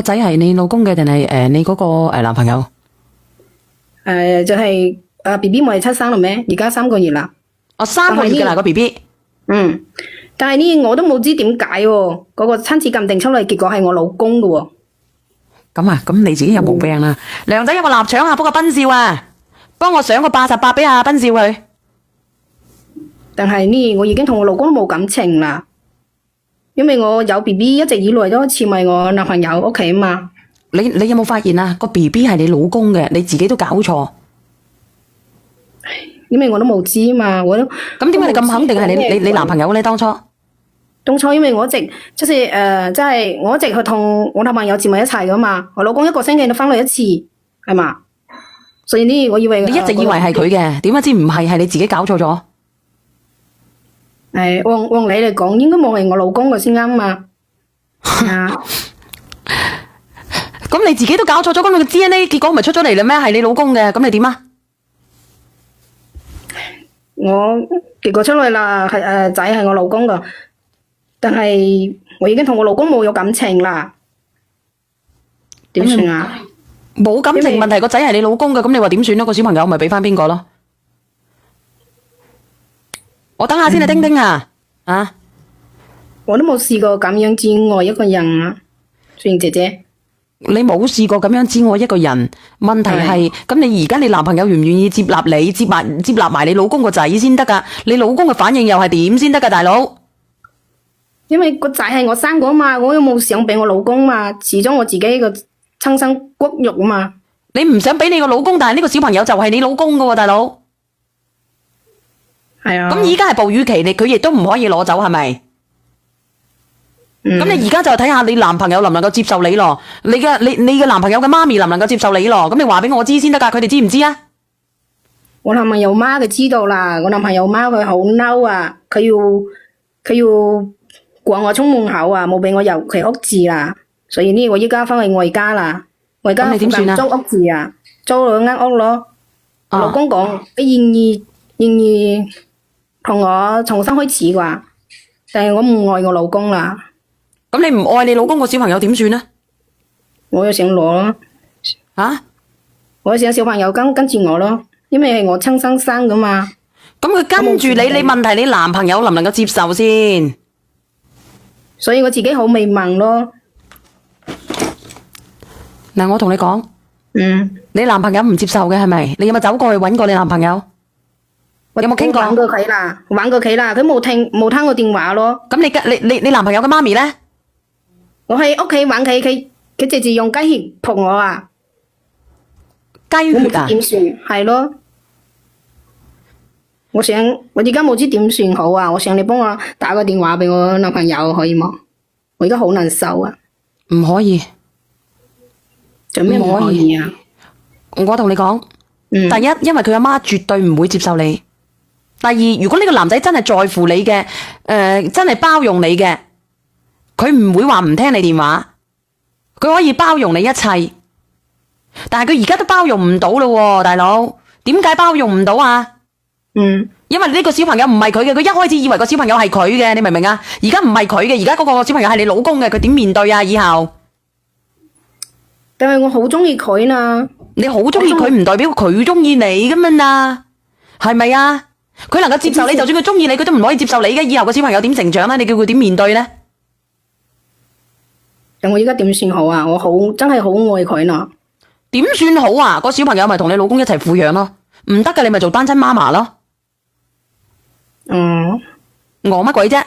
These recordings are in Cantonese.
個仔係你老公嘅定係你嗰個男朋友？就係BB 咪出生啦咩？而家3個月啦。哦，3個月嘅啦個 BB。但係呢，我都冇知點解喎，嗰個親子鑑定出嚟結果係我老公嘅喎。咁啊，咁你自己有毛病啦。梁仔有個臘腸啊，幫個斌少啊，幫我上個88俾阿斌少佢。但係呢，我已經同我老公都冇感情啦，因為我有 BB 一直以來都似埋我男朋友屋企啊嘛。你有冇發現啊？個 BB 係你老公嘅，你自己都搞錯。因為我都冇知嘛，我都咁點解你咁肯定係你男朋友咧？當初因為我一直即係我一直去同我男朋友住埋一齊噶嘛，我老公1個星期都翻嚟1次，係嘛？所以呢，我以為你一直以為係佢嘅，點解知唔係？係你自己搞錯咗。按理嚟講，應該冇係我老公嘅先啱嘛。咁你自己都搞錯咗，咁你嘅 DNA 結果唔係出咗嚟啦咩？係你老公嘅，咁你點啊？我結果出嚟啦，係仔係我老公噶，但係我已經同我老公冇有感情啦，點算啊？冇感情問題，個仔係你老公嘅，咁你話點算咯？個小朋友咪俾翻邊個咯？我等下先啊，丁丁啊，我都冇試過咁樣只愛一個人啊，雪瑩姐姐。你冇試過咁樣只愛一個人，問題係咁你而家你男朋友願唔願意接納你，接納埋你老公個仔先得噶？你老公嘅反應又係點先得噶，大佬？因為個仔係我生過嘛，我又冇想俾我老公嘛，始終我自己個親生骨肉啊嘛。你唔想俾你個老公，但係呢個小朋友就係你老公噶喎，大佬。係啊。咁而家係哺乳期，佢亦都唔可以攞走，係咪？咁你而家就睇下你男朋友能唔能夠接受你咯？你嘅男朋友嘅媽咪能唔能夠接受你咯？咁你話俾我知先得噶，佢哋知唔知啊？我男朋友媽佢知道啦，我男朋友媽佢好嬲啊，佢要趕我出門口啊，冇俾我入佢屋住啦。所以呢，我依家翻去外家啦，外家附近租屋住啊，租咗間屋咯。老公講佢願意同我重新開始啩，但係我唔愛我老公啦。咁你唔愛你老公個小朋友點算呢？我又想攞咯。我想小朋友跟住我咯，因為係我親生生噶嘛。咁佢跟住你問題你男朋友能唔能夠接受先？所以我自己好迷茫咯。嗱，我同你講，你男朋友唔接受嘅係咪？你有冇走過去搵過你男朋友？有冇傾過？玩過佢啦，佢冇聽我電話咯。咁你男朋友嘅媽咪咧？我喺屋企揾佢直接用雞血撲我啊！雞血啊？點算？係咯，我而家冇知點算好啊！我想你幫我打個電話俾我男朋友可以嗎？我而家好難受啊！唔可以。做咩唔可以啊？我同你講，第一，因為佢阿媽絕對唔會接受你。第二，如果呢個男仔真係在乎你嘅，真係包容你嘅，佢唔會話唔聽你電話，佢可以包容你一切。但係佢而家都包容唔到咯，大佬，點解包容唔到啊？因為呢個小朋友唔係佢嘅，佢一開始以為個小朋友係佢嘅，你明唔明啊？而家唔係佢嘅，而家嗰個小朋友係你老公嘅，佢點面對啊？以後？但係我好中意佢啦。你好中意佢唔代表佢中意你噶嘛？係咪啊？佢能夠接受你，就算佢中意你，佢都唔可以接受你嘅。以後個小朋友點成長咧？你叫佢點面對咧？咁我而家點算好啊？我真係好愛佢啦。點算好啊？個小朋友咪同你老公一齊撫養咯，唔得嘅你咪做單親媽媽咯。餓乜鬼啫？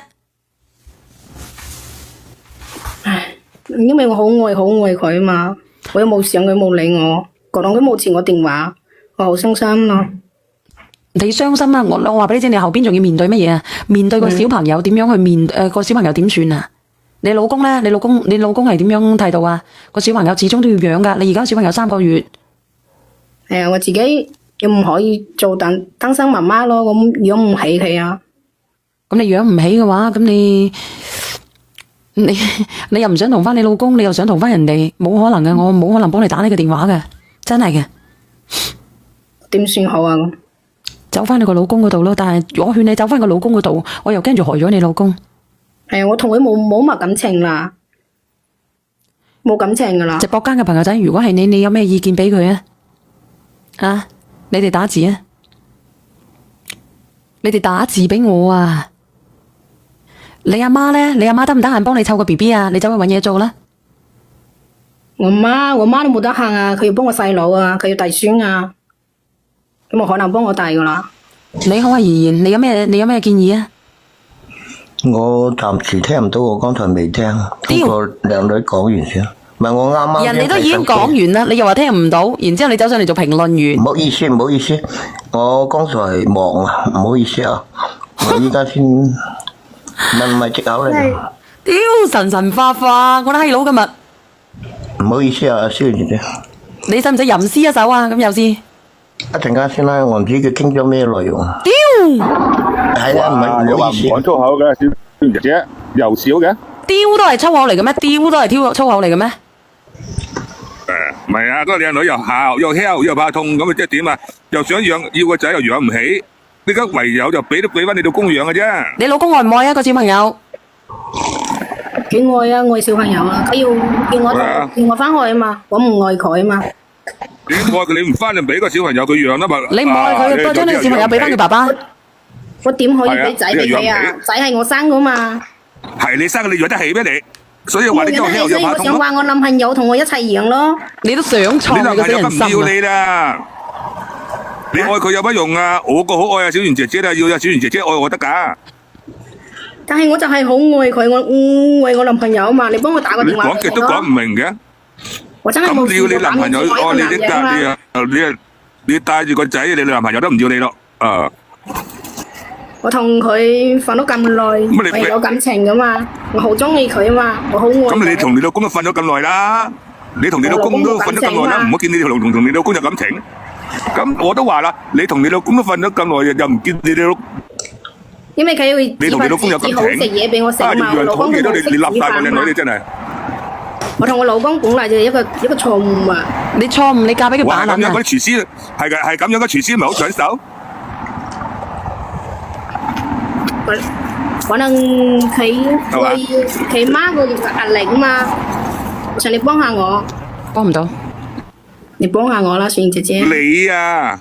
唉，因為我好愛佢嘛，我又冇想佢冇理我，覺得佢冇接我電話，我好傷心咯。你傷心啊！我話俾你知，你後邊仲要面對乜嘢啊？面對個小朋友點樣去個小朋友點算啊？你老公咧？你老公係點樣態度啊？個小朋友始終都要養噶。你而家小朋友3個月，係啊，我自己又唔可以做單身媽媽咯，咁養唔起佢啊。咁你養唔起嘅話，咁你又唔想同翻你老公，你又想同翻人哋，冇可能嘅，我冇可能幫你打呢個電話嘅，真係嘅。點算好啊？走翻你個老公嗰度咯，但係我勸你走翻個老公嗰度，我又驚住害咗你老公。係啊，我同佢冇乜感情啦。冇感情噶啦。直播間嘅朋友仔，如果係你，你有咩意見俾佢啊？啊，你哋打字啊！你哋打字俾我啊！你阿媽咧？你阿媽得唔得閒幫你湊個 BB 啊？你走去搵嘢做啦！我媽都冇得閒啊，佢要幫我細佬啊，佢要遞孫啊，咁冇可能幫我遞噶啦。你好啊，妍妍，你有咩建議啊？我暫時聽唔到，我剛才未聽，通過靚女講完先。唔係我啱啱。人哋都已經講完啦，你又話聽唔到，然之後你走上嚟做評論員。唔好意思，唔好意思，我剛才忙啊，唔好意思啊，我依家先唔係藉口嚟。屌神神化化，我閪佬今日。唔好意思啊，蕭姐姐。你使唔使吟詩一首啊？咁又先。一陣間先啦，我唔知佢傾咗咩內容。屌！係啊，唔好意思。講粗口嘅蕭姐姐，又少嘅。屌都係粗口嚟嘅咩？屌都係粗口嚟嘅咩？唔係啊，嗰個靚女又姣又囂又怕痛，咁啊即係點啊？又想要個仔又養唔起，呢家唯有就俾翻你老公養嘅啫。你老公愛唔愛啊個小朋友？幾愛啊，愛小朋友啊，佢要我翻去啊嘛，我唔愛佢啊嘛。你愛佢，你唔翻就俾個小朋友佢養啦嘛。你唔愛佢，多將呢個小朋友俾翻佢爸爸。我點可以俾仔俾佢啊？仔係我生噶嘛。係你生嘅，你養得起咩你？所以話你又囂又怕痛咯。我想話我男朋友同我一齊養咯。你都想創你男朋友都唔要你啦。你愛佢有乜用啊？我個好愛啊，小圓姐姐啦，要有小圓姐姐愛我得噶。但係我就係好愛佢，我愛我男朋友嘛。你幫我打個電話講極都講唔明嘅。我真係冇咁要你男朋友愛你啲㗎，你帶住個仔，你男朋友都唔要你咯。啊！我同佢瞓咗咁耐，係有感情噶嘛。我好中意佢啊嘛，我好愛佢。咁你同你老公都瞓咗咁耐啦，你同你老公都瞓咗咁耐啦，唔好見你條龍同你老公有感情。咁我都話啦，你同你老公都瞓咗咁耐，又唔見你老。因為佢會你同你老公有感情，好食嘢俾我食嘛。我老公好嘢都你立晒個靚女，你真係。我同我老公本嚟就係一個錯誤啊！你錯誤，你嫁俾佢把撚啊！咁樣嗰啲廚師係嘅，係咁樣嘅廚師咪好搶手。可能佢媽個壓力啊嘛，我想你幫下我。幫唔到。你幫下我啦，雪姐姐。你啊，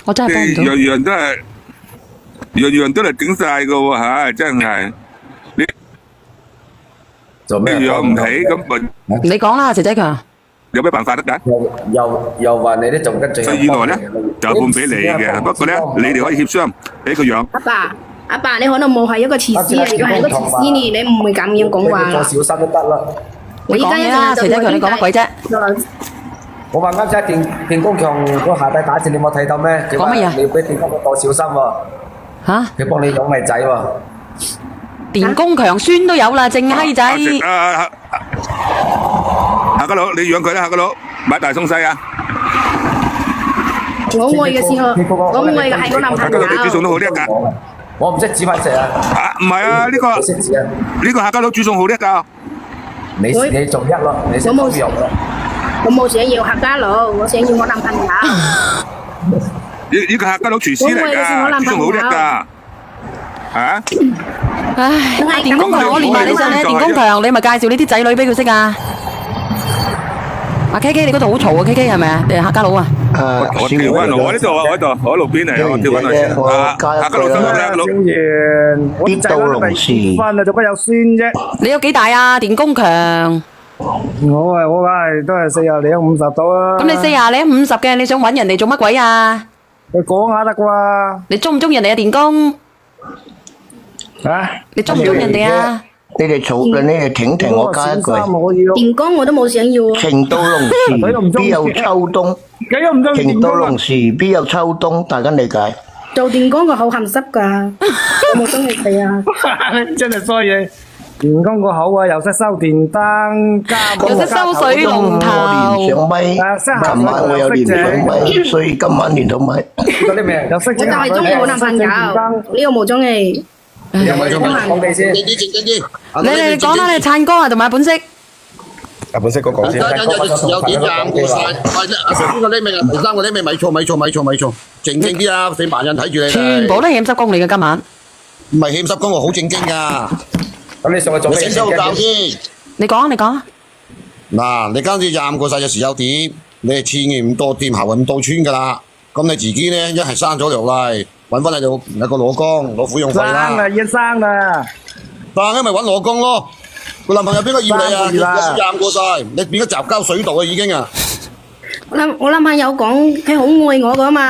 我真係幫唔到。樣樣都係頂晒噶喎嚇，真係。做咩養唔起咁咪？你講啦，姐姐強。有咩辦法得㗎？又話你啲仲跟住。所以呢就判俾你嘅，不過咧你哋可以協商俾佢養。阿爸，你可能冇係一個廚師，如果係一個廚師你唔會咁樣講話啦。做小心都得啦。我依家一陣就姐姐強，你講乜鬼啫？我話啱先電工強個下底打字，你冇睇到咩？講乜嘢？你要俾電工個多小心喎。嚇？佢幫你養咪仔喎。電工強孫都有啦，正閪仔。夏家佬，你養佢啦，夏家佬，買大送細啊！我愛嘅時候，我愛嘅係我男朋友。夏家佬，你煮餸都好叻㗎。我唔識煮飯食啊！唔係啊，呢個夏家佬煮餸好叻㗎。你做一咯，你識煮肉咯。我冇想要客家佬，我想要我男朋友。呢個客家佬廚師嚟㗎，煮餸好叻㗎。嚇！唉，電工強，我連埋你上嚟，電工強，你咪介紹呢啲仔女俾佢識啊！阿 K K，你嗰度好嘈啊！K K 係咪啊？你係客家佬啊？我調翻落，我呢度啊，我喺度，我喺路邊嚟，我調翻落先。客家佬得唔得？老啲到龍時。翻啊，做乜有孫啫？你有幾大啊？電工強？我梗係都係40零50到啦。咁你40零50嘅，你想搵人哋做乜鬼啊？你講下得啩？你中唔中意人哋啊？電工？啊？你中唔中意人哋啊？你哋嘈，你哋停停，我加一句。電工我都冇想要。情到濃時必有秋冬，情到濃時必有秋冬，大家理解。做電工個口鹹濕㗎，我冇中意佢啊！真係衰嘢。電工個口啊，又識收電燈，又識收水龍頭。我連上咪，琴晚我有連上咪，所以今晚連到咪。嗰啲咩？又識我就係中意我男朋友，呢個冇中意。有冇中意講你先？你哋講啦，你燦哥啊，同埋本色。本色嗰個先。有幾站過晒，阿成呢個呢味啊，第三個呢味咪錯，正經啲啊，死盲人睇住你。全部都係欠濕工嚟嘅今晚。唔係欠濕工，我好正經噶。咁你上去做咩？醒收教先。你講。嗱，你跟住廿5個細嘅時候點？你係千祈唔多掂後唔到村噶啦。咁你自己咧一係生咗條例，揾翻你有個老公攞撫養費生啦。啦，已經生啦。但係咪揾老公咯？個男朋友邊個要你啊？生啦而家廿5個細，你變咗雜交水稻啊已經啊！我男朋友講佢好愛我噶嘛。